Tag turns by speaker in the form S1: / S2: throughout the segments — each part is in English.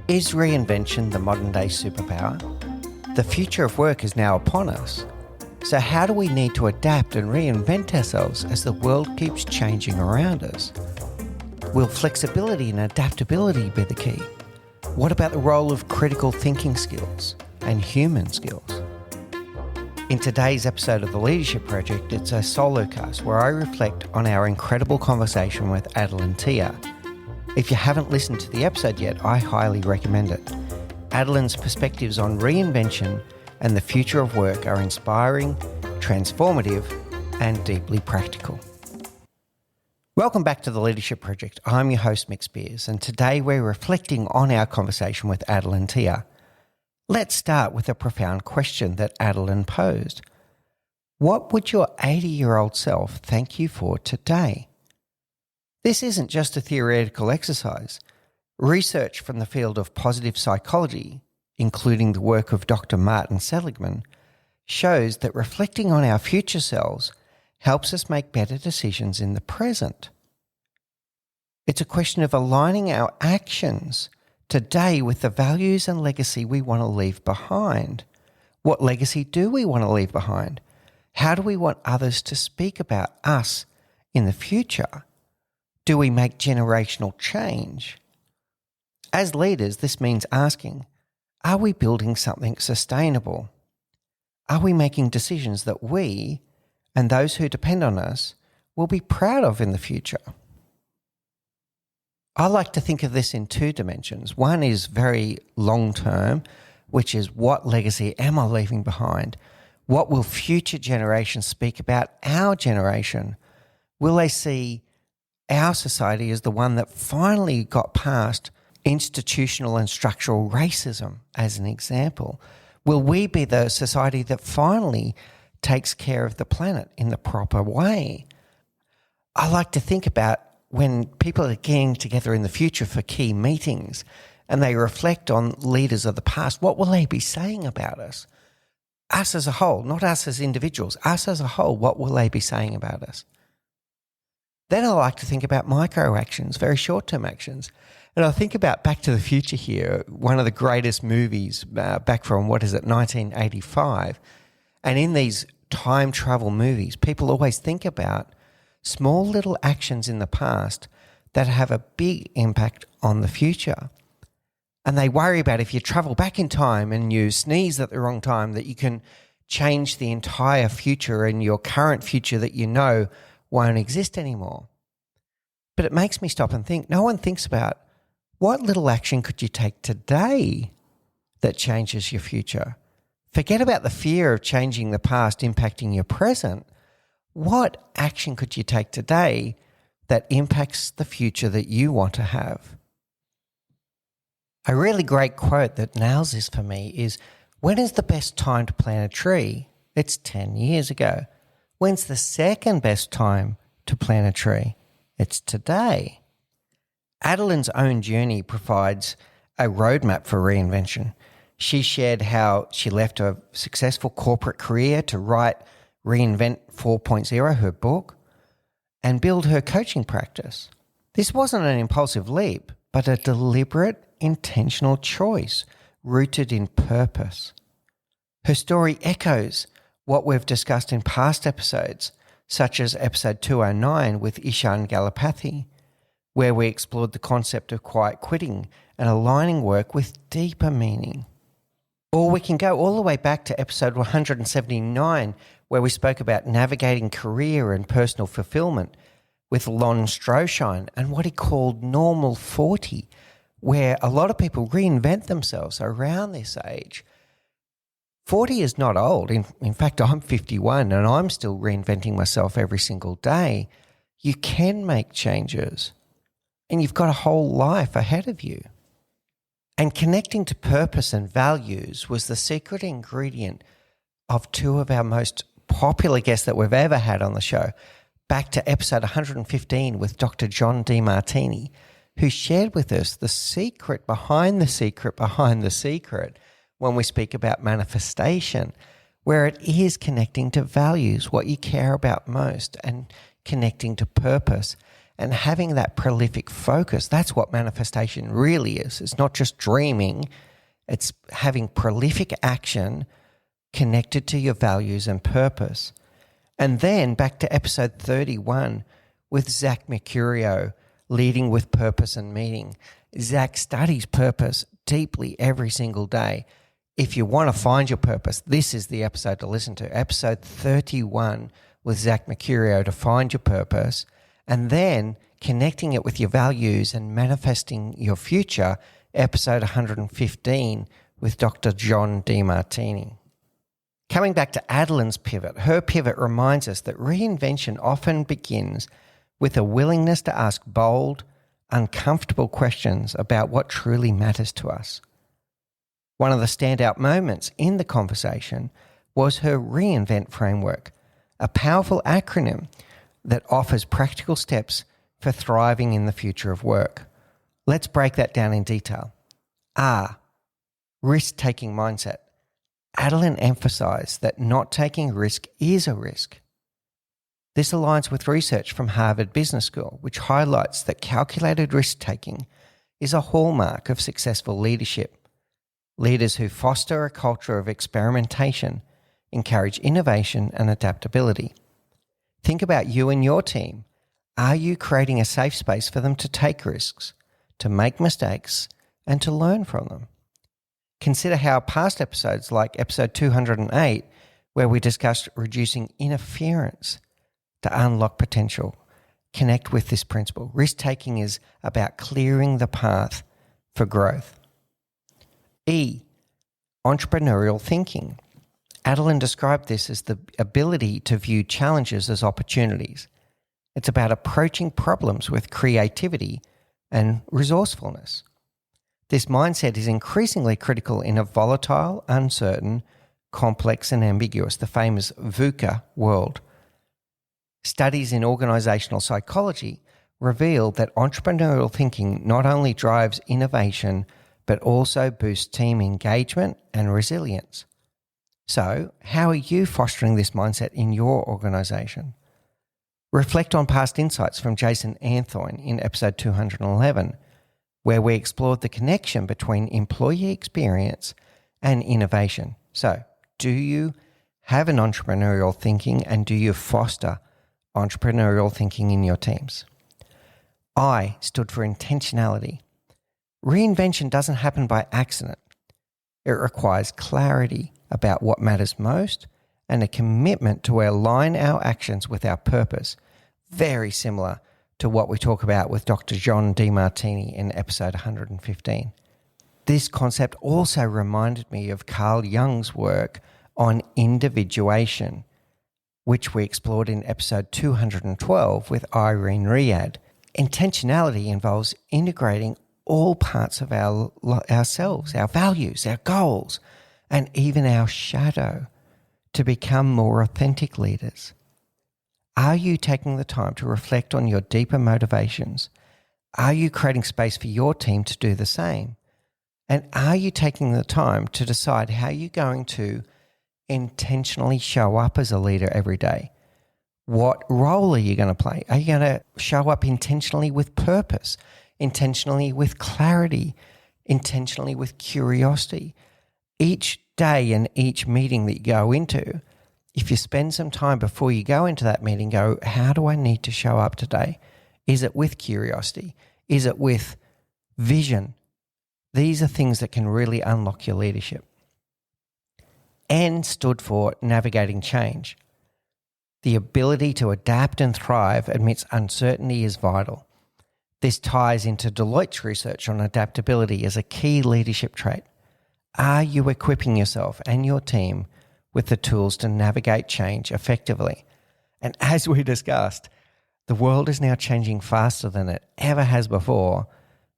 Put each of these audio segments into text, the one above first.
S1: Is reinvention the modern day superpower? The future of work is now upon us. So how do we need to adapt and reinvent ourselves as the world keeps changing around us? Will flexibility and adaptability be the key? What about the role of critical thinking skills and human skills? In today's episode of The Leadership Project, it's a solo cast where I reflect on our incredible conversation with Adeline Tiah. If you haven't listened to the episode yet, I highly recommend it. Adeline's perspectives on reinvention and the future of work are inspiring, transformative, and deeply practical. Welcome back to The Leadership Project. I'm your host, Mick Spiers, and today we're reflecting on our conversation with Adeline Tiah. Let's start with a profound question that Adeline posed. What would your 80-year-old self thank you for today? This isn't just a theoretical exercise. Research from the field of positive psychology, including the work of Dr. Martin Seligman, shows that reflecting on our future selves helps us make better decisions in the present. It's a question of aligning our actions today with the values and legacy we want to leave behind. What legacy do we want to leave behind? How do we want others to speak about us in the future? Do we make generational change? As leaders, this means asking, are we building something sustainable? Are we making decisions that we and those who depend on us will be proud of in the future? I like to think of this in two dimensions. One is very long-term, which is what legacy am I leaving behind? What will future generations speak about our generation? Will they see our society as the one that finally got past institutional and structural racism, as an example? Will we be the society that finally takes care of the planet in the proper way? I like to think about when people are getting together in the future for key meetings and they reflect on leaders of the past, what will they be saying about us? Us as a whole, not us as individuals, us as a whole, what will they be saying about us? Then I like to think about micro actions, very short-term actions. And I think about Back to the Future here, one of the greatest movies back from, 1985. And in these time travel movies, people always think about small little actions in the past that have a big impact on the future. And they worry about if you travel back in time and you sneeze at the wrong time, that you can change the entire future and your current future that you know won't exist anymore. But it makes me stop and think, no one thinks about what little action could you take today that changes your future? Forget about the fear of changing the past impacting your present. What action could you take today that impacts the future that you want to have? A really great quote that nails this for me is, when is the best time to plant a tree? It's 10 years ago. When's the second best time to plant a tree? It's today. Adeline's own journey provides a roadmap for reinvention. She shared how she left a successful corporate career to write REINVENT 4.0, her book, and build her coaching practice. This wasn't an impulsive leap, but a deliberate, intentional choice rooted in purpose. Her story echoes what we've discussed in past episodes, such as episode 209 with Ishan Galapathy, where we explored the concept of quiet quitting and aligning work with deeper meaning. Or we can go all the way back to episode 179, where we spoke about navigating career and personal fulfillment with Lon Stroshine and what he called normal 40, where a lot of people reinvent themselves around this age. 40 is not old. In fact, I'm 51 and I'm still reinventing myself every single day. You can make changes and you've got a whole life ahead of you. And connecting to purpose and values was the secret ingredient of two of our most popular guests that we've ever had on the show. Back to episode 115 with Dr. John DeMartini, who shared with us the secret behind the secret behind the secret when we speak about manifestation, where it is connecting to values, what you care about most, and connecting to purpose. And having that prolific focus, that's what manifestation really is. It's not just dreaming, it's having prolific action connected to your values and purpose. And then back to episode 31 with Zach Mercurio, Leading with Purpose and Meaning. Zach studies purpose deeply every single day. If you want to find your purpose, this is the episode to listen to. Episode 31 with Zach Mercurio to find your purpose, and then connecting it with your values and manifesting your future, episode 115 with Dr. John Demartini. Coming back to Adeline's pivot, her pivot reminds us that reinvention often begins with a willingness to ask bold, uncomfortable questions about what truly matters to us. One of the standout moments in the conversation was her REINVENT framework, a powerful acronym that offers practical steps for thriving in the future of work. Let's break that down in detail. R, risk-taking mindset. Adeline emphasized that not taking risk is a risk. This aligns with research from Harvard Business School, which highlights that calculated risk-taking is a hallmark of successful leadership. Leaders who foster a culture of experimentation encourage innovation and adaptability. Think about you and your team. Are you creating a safe space for them to take risks, to make mistakes, and to learn from them? Consider how past episodes like episode 208, where we discussed reducing interference to unlock potential, connect with this principle. Risk-taking is about clearing the path for growth. E, entrepreneurial thinking. Adeline described this as the ability to view challenges as opportunities. It's about approaching problems with creativity and resourcefulness. This mindset is increasingly critical in a volatile, uncertain, complex and ambiguous, the famous VUCA world. Studies in organizational psychology reveal that entrepreneurial thinking not only drives innovation, but also boosts team engagement and resilience. So, how are you fostering this mindset in your organization? Reflect on past insights from Jason Anthorn in episode 211, where we explored the connection between employee experience and innovation. So, do you have an entrepreneurial thinking, and do you foster entrepreneurial thinking in your teams? I stood for intentionality. Reinvention doesn't happen by accident. It requires clarity about what matters most and a commitment to align our actions with our purpose, very similar to what we talk about with Dr. John Demartini in episode 115. This concept also reminded me of Carl Jung's work on individuation, which we explored in episode 212 with Irene Riad. Intentionality involves integrating all parts of ourselves, our values, our goals, and even our shadow to become more authentic leaders. Are you taking the time to reflect on your deeper motivations? Are you creating space for your team to do the same? And are you taking the time to decide how you're going to intentionally show up as a leader every day? What role are you going to play? Are you going to show up intentionally with purpose, intentionally with clarity, intentionally with curiosity? Each day and each meeting that you go into, if you spend some time before you go into that meeting, go, how do I need to show up today? Is it with curiosity? Is it with vision? These are things that can really unlock your leadership. N stood for navigating change. The ability to adapt and thrive amidst uncertainty is vital. This ties into Deloitte's research on adaptability as a key leadership trait. Are you equipping yourself and your team with the tools to navigate change effectively? And as we discussed, the world is now changing faster than it ever has before,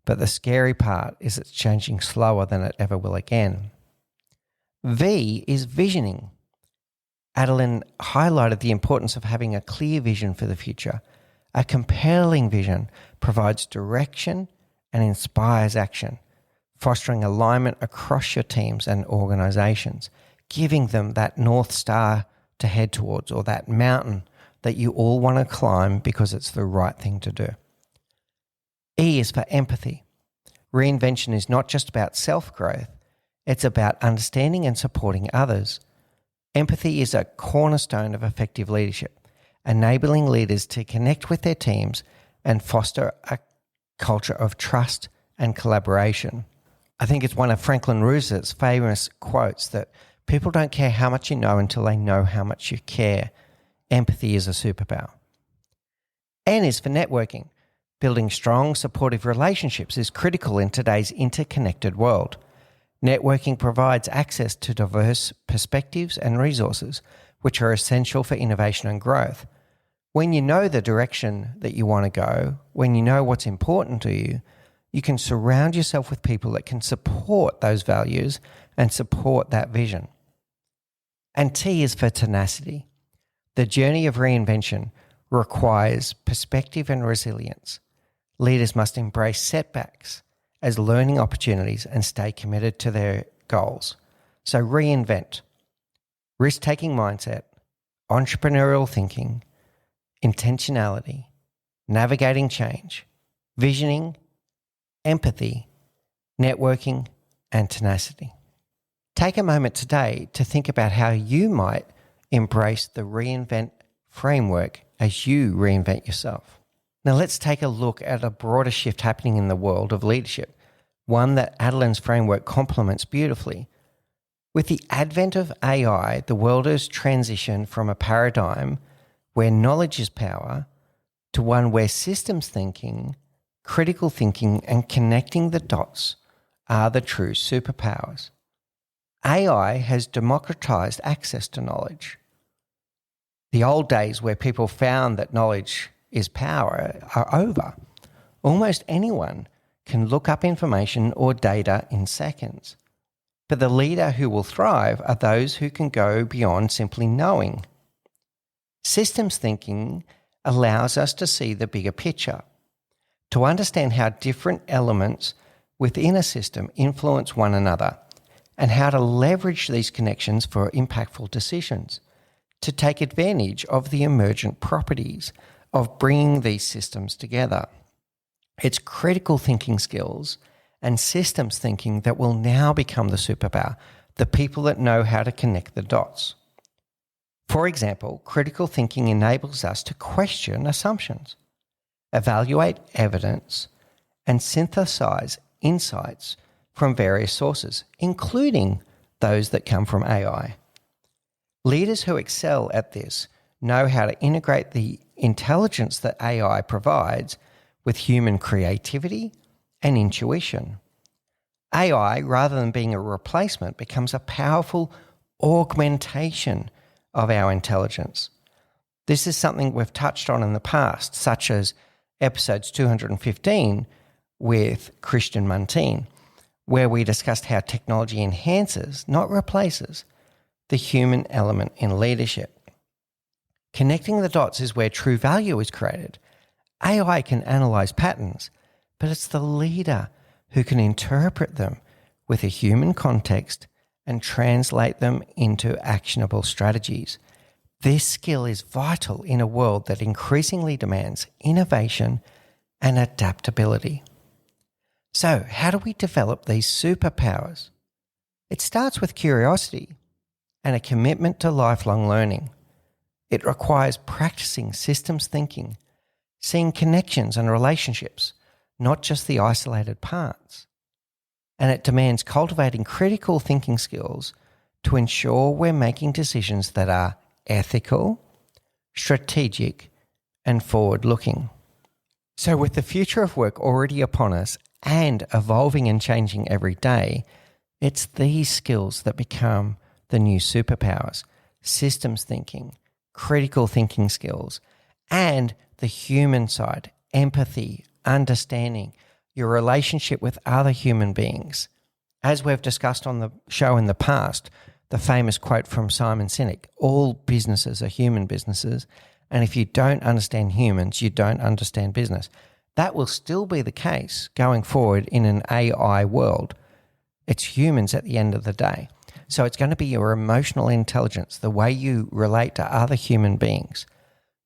S1: but the scary part is it's changing slower than it ever will again. V is visioning. Adeline highlighted the importance of having a clear vision for the future. A compelling vision provides direction and inspires action, fostering alignment across your teams and organizations, giving them that North Star to head towards, or that mountain that you all want to climb because it's the right thing to do. E is for empathy. Reinvention is not just about self-growth, it's about understanding and supporting others. Empathy is a cornerstone of effective leadership, enabling leaders to connect with their teams and foster a culture of trust and collaboration. I think it's one of Franklin Roosevelt's famous quotes that people don't care how much you know until they know how much you care. Empathy is a superpower. N is for networking. Building strong, supportive relationships is critical in today's interconnected world. Networking provides access to diverse perspectives and resources, which are essential for innovation and growth. When you know the direction that you want to go, when you know what's important to you, you can surround yourself with people that can support those values and support that vision. And T is for tenacity. The journey of reinvention requires perspective and resilience. Leaders must embrace setbacks as learning opportunities and stay committed to their goals. So reinvent, risk-taking mindset, entrepreneurial thinking, intentionality, navigating change, visioning, empathy, networking, and tenacity. Take a moment today to think about how you might embrace the reinvent framework as you reinvent yourself. Now let's take a look at a broader shift happening in the world of leadership, one that Adeline's framework complements beautifully. With the advent of AI, the world has transitioned from a paradigm where knowledge is power to one where systems thinking, critical thinking, and connecting the dots are the true superpowers. AI has democratized access to knowledge. The old days where people found that knowledge is power are over. Almost anyone can look up information or data in seconds. But the leader who will thrive are those who can go beyond simply knowing. Systems thinking allows us to see the bigger picture, to understand how different elements within a system influence one another and how to leverage these connections for impactful decisions, to take advantage of the emergent properties of bringing these systems together. It's critical thinking skills and systems thinking that will now become the superpower, the people that know how to connect the dots. For example, critical thinking enables us to question assumptions, evaluate evidence, and synthesize insights from various sources, including those that come from AI. Leaders who excel at this know how to integrate the intelligence that AI provides with human creativity and intuition. AI, rather than being a replacement, becomes a powerful augmentation of our intelligence. This is something we've touched on in the past, such as episodes 215 with Christian Muntean, where we discussed how technology enhances, not replaces, the human element in leadership. Connecting the dots is where true value is created. AI can analyze patterns, but it's the leader who can interpret them with a human context and translate them into actionable strategies. This skill is vital in a world that increasingly demands innovation and adaptability. So, how do we develop these superpowers? It starts with curiosity and a commitment to lifelong learning. It requires practicing systems thinking, seeing connections and relationships, not just the isolated parts. And it demands cultivating critical thinking skills to ensure we're making decisions that are ethical, strategic, and forward-looking. So with the future of work already upon us and evolving and changing every day, it's these skills that become the new superpowers: systems thinking, critical thinking skills, and the human side, empathy, understanding, your relationship with other human beings. As we've discussed on the show in the past, the famous quote from Simon Sinek, all businesses are human businesses, and if you don't understand humans, you don't understand business. That will still be the case going forward in an AI world. It's humans at the end of the day. So it's going to be your emotional intelligence, the way you relate to other human beings,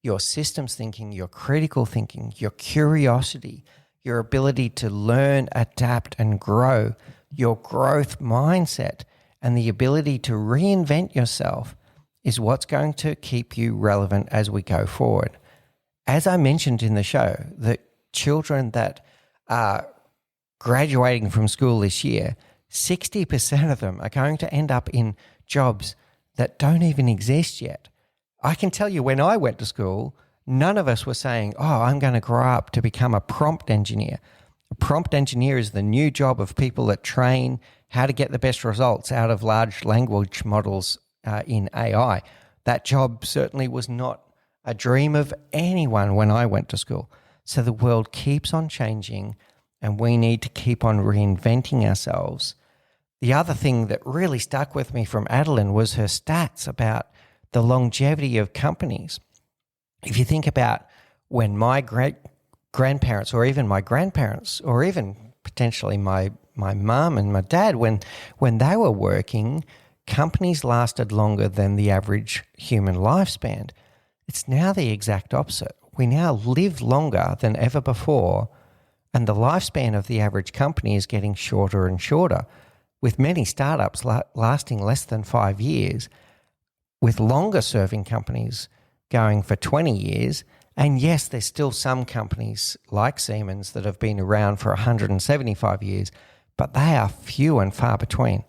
S1: your systems thinking, your critical thinking, your curiosity, your ability to learn, adapt, and grow, your growth mindset, and the ability to reinvent yourself is what's going to keep you relevant as we go forward. As I mentioned in the show, the children that are graduating from school this year, 60% of them are going to end up in jobs that don't even exist yet. I can tell you when I went to school, none of us were saying, I'm going to grow up to become a prompt engineer. A prompt engineer is the new job of people that train how to get the best results out of large language models in AI. That job certainly was not a dream of anyone when I went to school. So the world keeps on changing and we need to keep on reinventing ourselves. The other thing that really stuck with me from Adeline was her stats about the longevity of companies. If you think about when my great-grandparents or even my grandparents or even potentially my mum and my dad, when they were working, companies lasted longer than the average human lifespan. It's now the exact opposite. We now live longer than ever before, and the lifespan of the average company is getting shorter and shorter, with many startups lasting less than 5 years, with longer-serving companies going for 20 years. And yes, there's still some companies like Siemens that have been around for 175 years, but they are few and far between.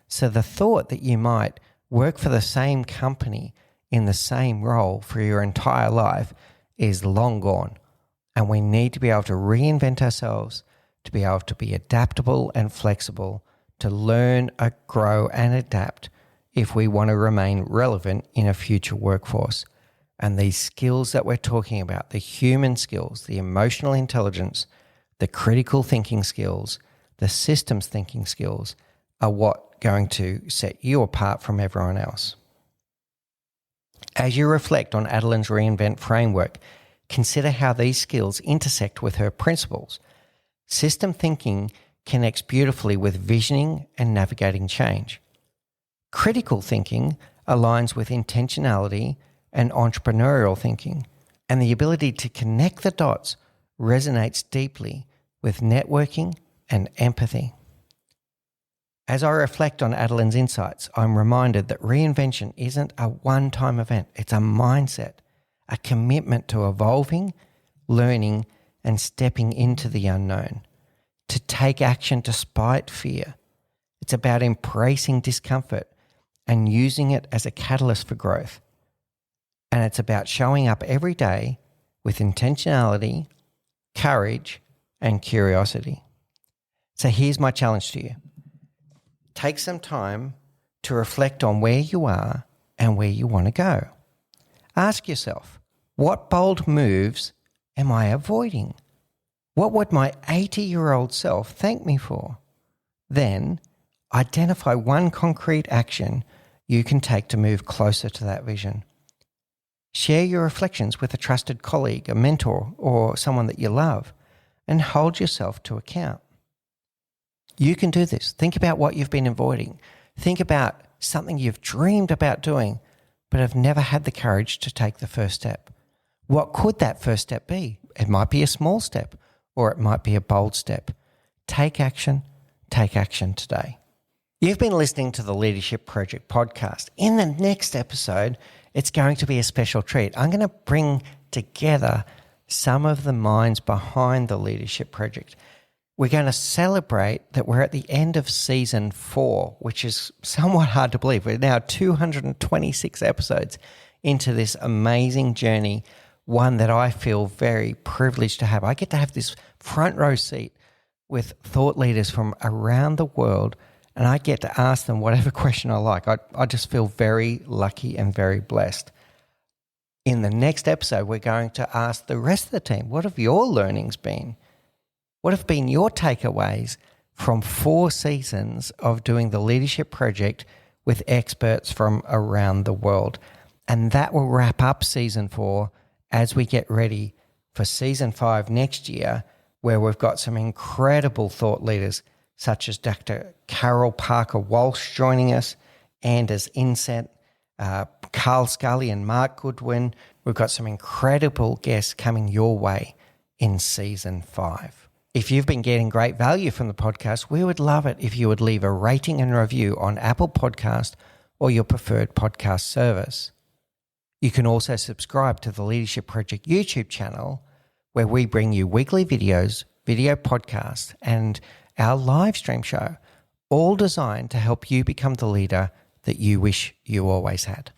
S1: So the thought that you might work for the same company in the same role for your entire life is long gone. And we need to be able to reinvent ourselves, to be able to be adaptable and flexible, to learn, grow and adapt if we want to remain relevant in a future workforce. And these skills that we're talking about, the human skills, the emotional intelligence, the critical thinking skills, the systems thinking skills are what going to set you apart from everyone else. As you reflect on Adeline's reinvent framework, consider how these skills intersect with her principles. System thinking connects beautifully with visioning and navigating change. Critical thinking aligns with intentionality and entrepreneurial thinking, and the ability to connect the dots resonates deeply with networking and empathy. As I reflect on Adeline's insights, I'm reminded that reinvention isn't a one-time event. It's a mindset, a commitment to evolving, learning, and stepping into the unknown, to take action despite fear. It's about embracing discomfort and using it as a catalyst for growth. And it's about showing up every day with intentionality, courage, and curiosity. So here's my challenge to you. Take some time to reflect on where you are and where you want to go. Ask yourself, what bold moves am I avoiding? What would my 80-year-old self thank me for? Then identify one concrete action you can take to move closer to that vision. Share your reflections with a trusted colleague, a mentor, or someone that you love, and hold yourself to account. You can do this. Think about what you've been avoiding. Think about something you've dreamed about doing, but have never had the courage to take the first step. What could that first step be? It might be a small step, or it might be a bold step. Take action today. You've been listening to the Leadership Project podcast. In the next episode, it's going to be a special treat. I'm going to bring together some of the minds behind the Leadership Project. We're going to celebrate that we're at the end of season 4, which is somewhat hard to believe. We're now 226 episodes into this amazing journey, one that I feel very privileged to have. I get to have this front row seat with thought leaders from around the world, and I get to ask them whatever question I like. I just feel very lucky and very blessed. In the next episode, we're going to ask the rest of the team, what have your learnings been? What have been your takeaways from 4 seasons of doing the Leadership Project with experts from around the world? And that will wrap up season 4 as we get ready for season 5 next year, where we've got some incredible thought leaders such as Dr. Carol Parker Walsh joining us, Anders Inset, Carl Scully and Mark Goodwin. We've got some incredible guests coming your way in season 5. If you've been getting great value from the podcast, we would love it if you would leave a rating and review on Apple Podcast or your preferred podcast service. You can also subscribe to the Leadership Project YouTube channel, where we bring you weekly videos, video podcasts, and our live stream show, all designed to help you become the leader that you wish you always had.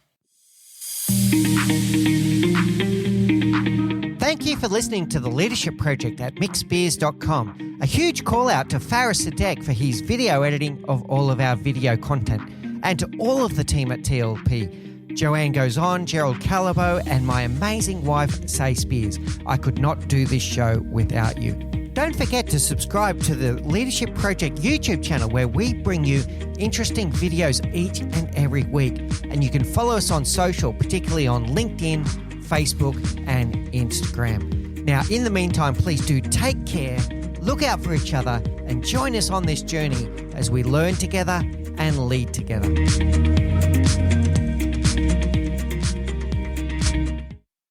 S1: Thank you for listening to The Leadership Project at mickspiers.com. A huge call out to Faris Sadek for his video editing of all of our video content, and to all of the team at TLP. Joanne Goes On, Gerald Calabo, and my amazing wife, Say Spiers. I could not do this show without you. Don't forget to subscribe to the Leadership Project YouTube channel, where we bring you interesting videos each and every week. And you can follow us on social, particularly on LinkedIn, Facebook, and Instagram. Now, in the meantime, please do take care, look out for each other, and join us on this journey as we learn together and lead together.